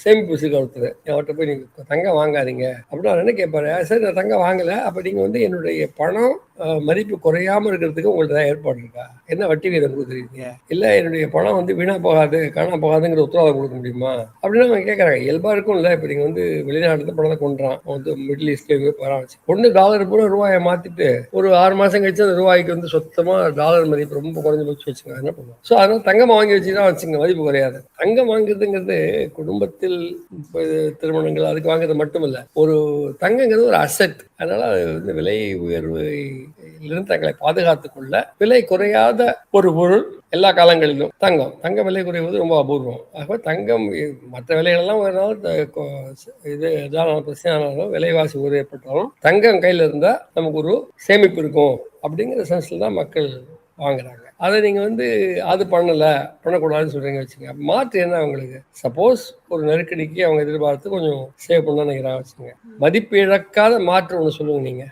சேமிப்பு வச்சிருக்க ஒருத்தர். அவர்ட்ட போய் நீங்க தங்கம் வாங்காதீங்க அப்படின்னு அவர் என்ன கேட்பாரு, சரி நான் தங்கம் வாங்கல, அப்ப நீங்க வந்து என்னுடைய பணம் மதிப்பு குறையாம இருக்கிறதுக்கு உங்கள்ட்ட தான் ஏற்பாடு இருக்கா? என்ன வட்டி வீதம் கொடுக்குறீங்க? இல்ல என்னுடைய பணம் வந்து வீணா போகாது, காணாம போகாதுங்கிற உத்தரவாதம் கொடுக்க முடியுமா? அப்படின்னு அவங்க கேட்கறாங்க. இயல்பா இருக்கும்ல. இப்ப நீங்க வந்து வெளிநாட்டுல பணத்தை கொண்டுறான், வந்து மிடில் ஈஸ்ட்ல வர வச்சு ஒண்ணு டாலர் பூரா ரூபாயை மாத்திட்டு ஒரு 6 மாசம் கழிச்சு அந்த ரூபாய்க்கு வந்து சுத்தமா டாலர் மதிப்பு ரொம்ப குறைஞ்சு போச்சு வச்சுக்கோங்க, என்ன பண்ணுவோம்? ஸோ அதனால தங்கம் வாங்கி வச்சுதான் வச்சுங்க, மதிப்பு குறையாது. தங்கம் வாங்குறதுங்கிறது குடும்பத்தில் திருமணங்கள் அதுக்கு வாங்குறது மட்டும் இல்ல. ஒரு தங்கங்கிறது ஒரு அசெட். அதனால அது வந்து விலை உயர்விலிருந்து தங்களை பாதுகாத்துக் கொள்ள விலை குறையாத ஒரு பொருள் எல்லா காலங்களிலும் தங்கம். தங்க விலை குறைவது ரொம்ப அபூர்வம். ஆகவே தங்கம் மற்ற விலைகளெல்லாம் இது எதாவது பிரச்சனை ஆனாலும், விலைவாசி உயர்வு ஏற்பட்டாலும் தங்கம் கையில் இருந்தா நமக்கு ஒரு சேமிப்பு இருக்கும் அப்படிங்கிற சென்ஸ்ல தான் மக்கள் வாங்குறாங்க. அதை நீங்க வந்து அது பண்ணக்கூடாதுன்னு சொல்றீங்க வச்சுங்க. மாற்று என்ன அவங்களுக்கு? சப்போஸ் ஒரு நெருக்கடிக்கு அவங்க எதிர்பார்த்து கொஞ்சம் சேவ் பண்ண நினைக்கிறாங்க வச்சுங்க. மதிப்பு இழக்காத மாற்று ஒன்று சொல்லுங்க நீங்க.